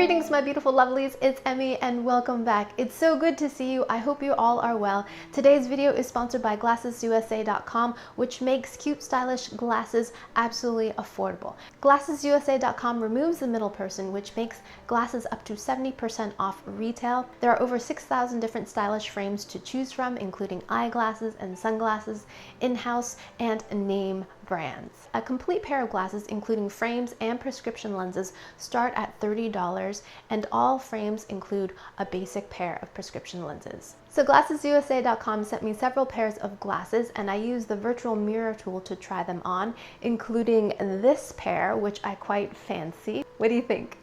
Greetings, my beautiful lovelies. It's Emmy and welcome back. It's so good to see you. I hope you all are well. Today's video is sponsored by GlassesUSAcom, which makes cute, stylish glasses absolutely affordable. GlassesUSAcom removes the middle person, which makes glasses up to 70% off retail. There are over 6,000 different stylish frames to choose from, including eyeglasses and sunglasses, in-house and name brands. A complete pair of glasses, including frames and prescription lenses, start at $30, and all frames include a basic pair of prescription lenses. So GlassesUSA.com sent me several pairs of glasses, and I used the virtual mirror tool to try them on, including this pair, which I quite fancy. What do you think?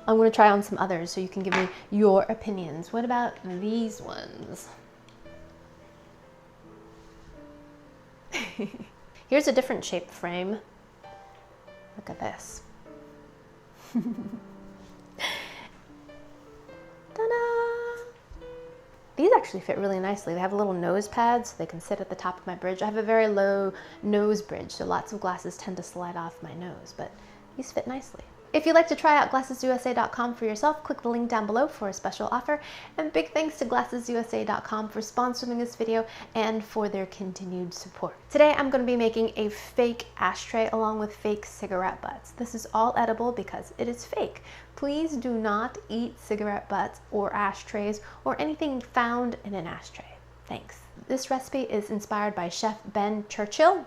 I'm going to try on some others so you can give me your opinions. What about these ones? Here's a different shaped frame. Look at this. Ta-da! These actually fit really nicely. They have a little nose pad so they can sit at the top of my bridge. I have a very low nose bridge, so lots of glasses tend to slide off my nose, but these fit nicely. If you'd like to try out GlassesUSA.com for yourself, click the link down below for a special offer. And big thanks to GlassesUSA.com for sponsoring this video and for their continued support. Today I'm going to be making a fake ashtray along with fake cigarette butts. This is all edible because it is fake. Please do not eat cigarette butts or ashtrays or anything found in an ashtray. Thanks. This recipe is inspired by Chef Ben Churchill,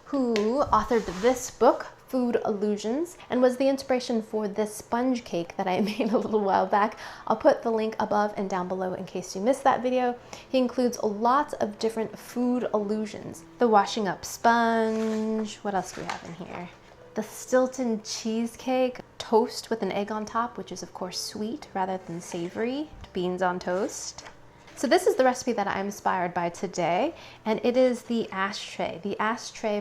who authored this book, Food Illusions, and was the inspiration for this sponge cake that I made a little while back. I'll put the link above and down below in case you missed that video. He includes lots of different food illusions. The washing up sponge, what else do we have in here? The Stilton cheesecake, toast with an egg on top, which is of course sweet rather than savory, beans on toast. So this is the recipe that I'm inspired by today, and it is the ashtray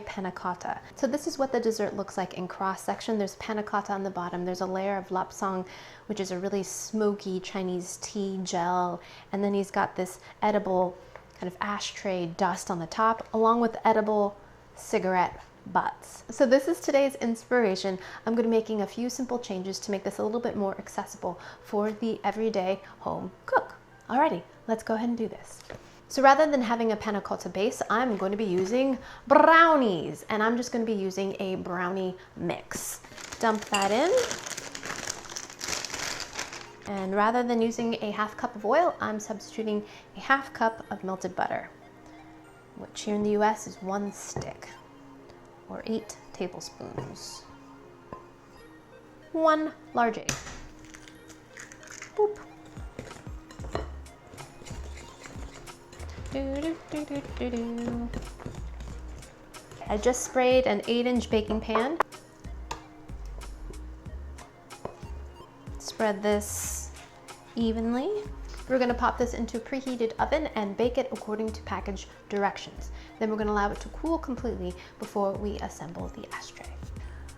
panna cotta. So this is what the dessert looks like in cross section. There's panna cotta on the bottom, there's a layer of lapsang, which is a really smoky Chinese tea gel, and then he's got this edible kind of ashtray dust on the top, along with edible cigarette butts. So this is today's inspiration. I'm going to be making a few simple changes to make this a little bit more accessible for the everyday home cook. Alrighty, let's go ahead and do this. So rather than having a panna cotta base, I'm going to be using brownies, and I'm just going to be using a brownie mix. Dump that in. And rather than using a half cup of oil, I'm substituting a half cup of melted butter, which here in the US is 1 stick, or 8 tablespoons. 1 large egg. Boop. I just sprayed an 8-inch baking pan. Spread this evenly. We're going to pop this into a preheated oven and bake it according to package directions. Then we're going to allow it to cool completely before we assemble the ashtray.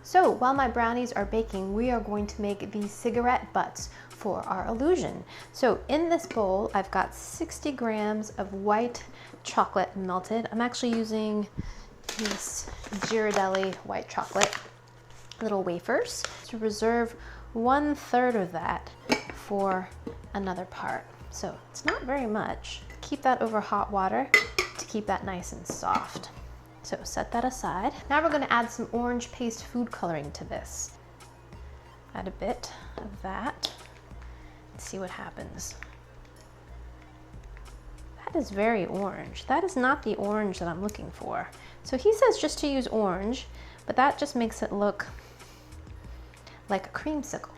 So while my brownies are baking, we are going to make the cigarette butts for our illusion. So in this bowl, I've got 60 grams of white chocolate melted. I'm actually using this Ghirardelli white chocolate, little wafers, to reserve 1/3 of that for another part. So it's not very much. Keep that over hot water to keep that nice and soft. So set that aside. Now we're going to add some orange paste food coloring to this. Add a bit of that. Let's see what happens. That is very orange. That is not the orange that I'm looking for. So he says just to use orange, but that just makes it look like a creamsicle.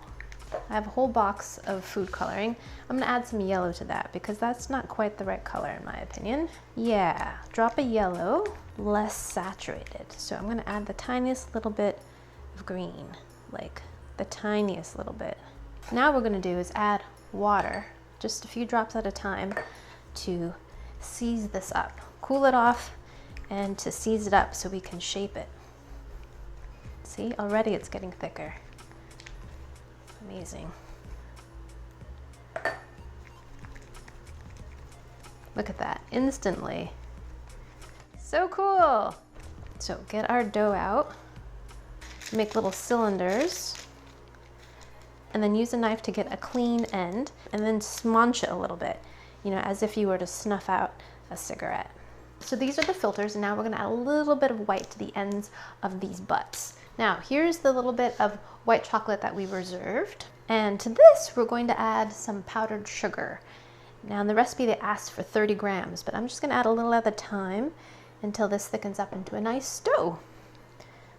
I have a whole box of food coloring. I'm gonna add some yellow to that because that's not quite the right color in my opinion. Yeah, drop a yellow, less saturated. So I'm gonna add the tiniest little bit of green, like the tiniest little bit. Now what we're gonna do is add water, just a few drops at a time, to seize this up. Cool it off and to seize it up so we can shape it. See, already it's getting thicker. Amazing. Look at that, instantly. So cool. So get our dough out, make little cylinders, and then use a knife to get a clean end, and then smudge it a little bit, you know, as if you were to snuff out a cigarette. So these are the filters, and now we're gonna add a little bit of white to the ends of these butts. Now, here's the little bit of white chocolate that we reserved. And to this, we're going to add some powdered sugar. Now in the recipe, they asked for 30 grams, but I'm just gonna add a little at a time until this thickens up into a nice dough.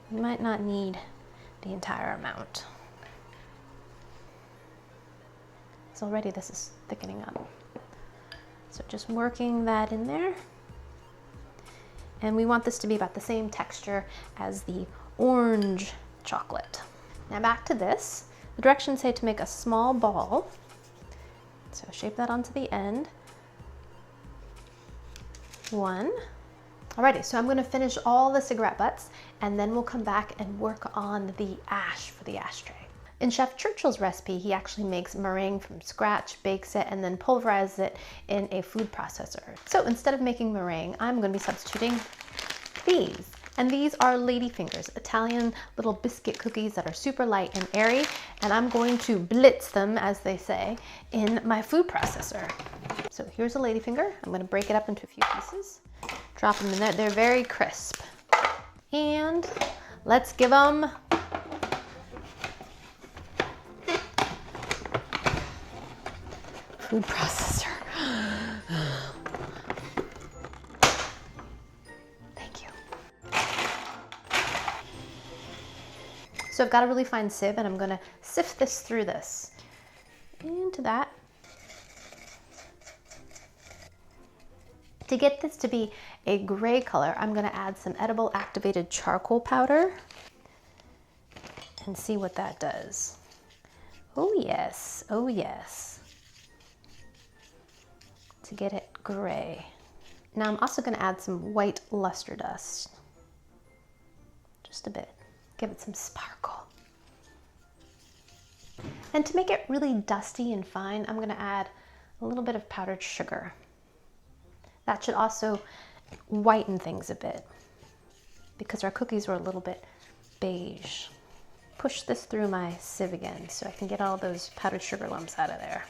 You might not need the entire amount. So already this is thickening up. So just working that in there. And we want this to be about the same texture as the orange chocolate. Now back to this. The directions say to make a small ball. So shape that onto the end. One. Alrighty, so I'm gonna finish all the cigarette butts, and then we'll come back and work on the ash for the ashtray. In Chef Churchill's recipe, he actually makes meringue from scratch, bakes it, and then pulverizes it in a food processor. So instead of making meringue, I'm gonna be substituting these. And these are ladyfingers, Italian little biscuit cookies that are super light and airy. And I'm going to blitz them, as they say, in my food processor. So here's a ladyfinger. I'm gonna break it up into a few pieces, drop them in there. They're very crisp. And let's give them food processor. Thank you. So I've got a really fine sieve, and I'm gonna sift this through this. Into that. To get this to be a gray color, I'm gonna add some edible activated charcoal powder and see what that does. Oh yes, oh yes. To get it gray. Now I'm also gonna add some white luster dust. Just a bit, give it some sparkle. And to make it really dusty and fine, I'm gonna add a little bit of powdered sugar. That should also whiten things a bit because our cookies were a little bit beige. Push this through my sieve again so I can get all those powdered sugar lumps out of there.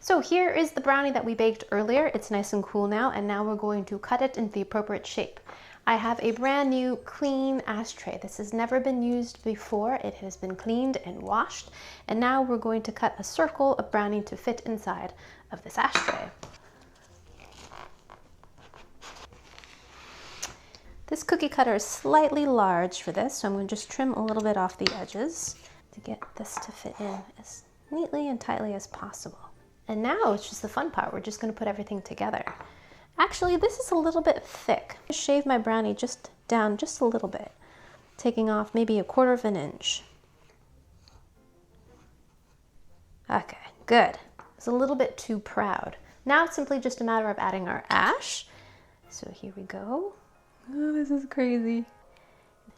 So here is the brownie that we baked earlier. It's nice and cool now, and now we're going to cut it into the appropriate shape. I have a brand new clean ashtray. This has never been used before. It has been cleaned and washed, and now we're going to cut a circle of brownie to fit inside of this ashtray. This cookie cutter is slightly large for this, so I'm going to just trim a little bit off the edges to get this to fit in as neatly and tightly as possible. And now it's just the fun part. We're just going to put everything together. Actually, this is a little bit thick. I shave my brownie just down just a little bit, taking off maybe 1/4 inch. Okay, good. It's a little bit too proud. Now it's simply just a matter of adding our ash. So here we go. Oh, this is crazy.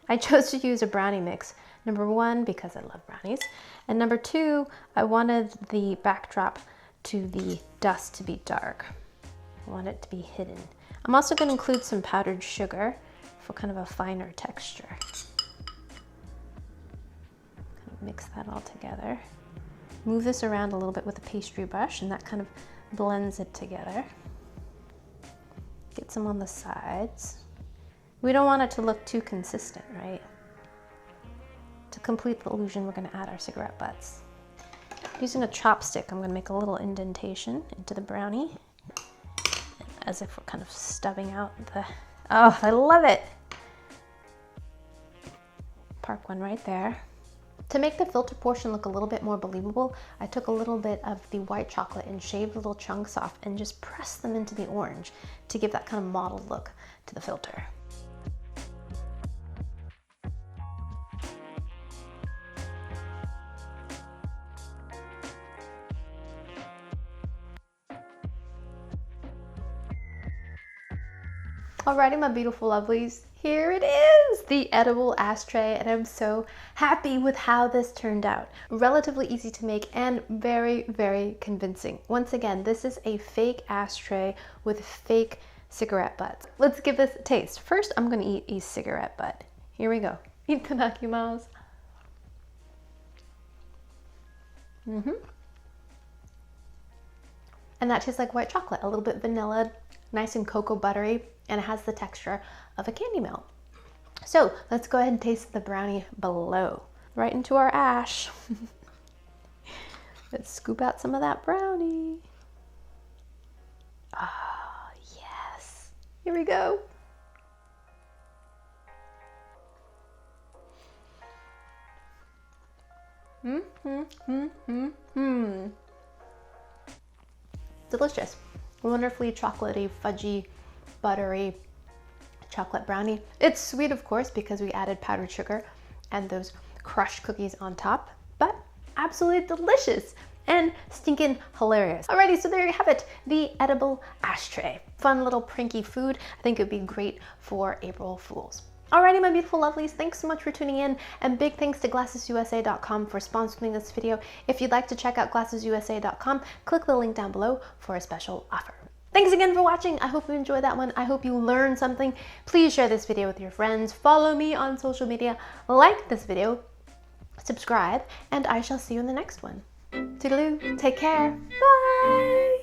I chose to use a brownie mix. Number 1, because I love brownies. And number 2, I wanted the backdrop to the dust to be dark. I want it to be hidden. I'm also going to include some powdered sugar for kind of a finer texture. Mix that all together. Move this around a little bit with a pastry brush, and that kind of blends it together. Get some on the sides. We don't want it to look too consistent, right? To complete the illusion, we're going to add our cigarette butts. Using a chopstick, I'm going to make a little indentation into the brownie, as if we're kind of stubbing out the... Oh, I love it! Park one right there. To make the filter portion look a little bit more believable, I took a little bit of the white chocolate and shaved little chunks off and just pressed them into the orange to give that kind of mottled look to the filter. Alrighty, my beautiful lovelies, here it is, the edible ashtray, and I'm so happy with how this turned out. Relatively easy to make and very, very convincing. Once again, this is a fake ashtray with fake cigarette butts. Let's give this a taste. First, I'm gonna eat a cigarette butt. Here we go. Itadakimasu. And that tastes like white chocolate, a little bit vanilla, nice and cocoa buttery, and it has the texture of a candy melt. So let's go ahead and taste the brownie below. Right into our ash. Let's scoop out some of that brownie. Oh, yes. Here we go. Delicious. Wonderfully chocolatey, fudgy, buttery chocolate brownie. It's sweet, of course, because we added powdered sugar and those crushed cookies on top, but absolutely delicious and stinking hilarious. Alrighty, so there you have it, the edible ashtray. Fun little pranky food. I think it would be great for April Fools. Alrighty, my beautiful lovelies, thanks so much for tuning in, and big thanks to GlassesUSA.com for sponsoring this video. If you'd like to check out GlassesUSA.com, click the link down below for a special offer. Thanks again for watching. I hope you enjoyed that one. I hope you learned something. Please share this video with your friends. Follow me on social media. Like this video. Subscribe. And I shall see you in the next one. Toodaloo. Take care. Bye.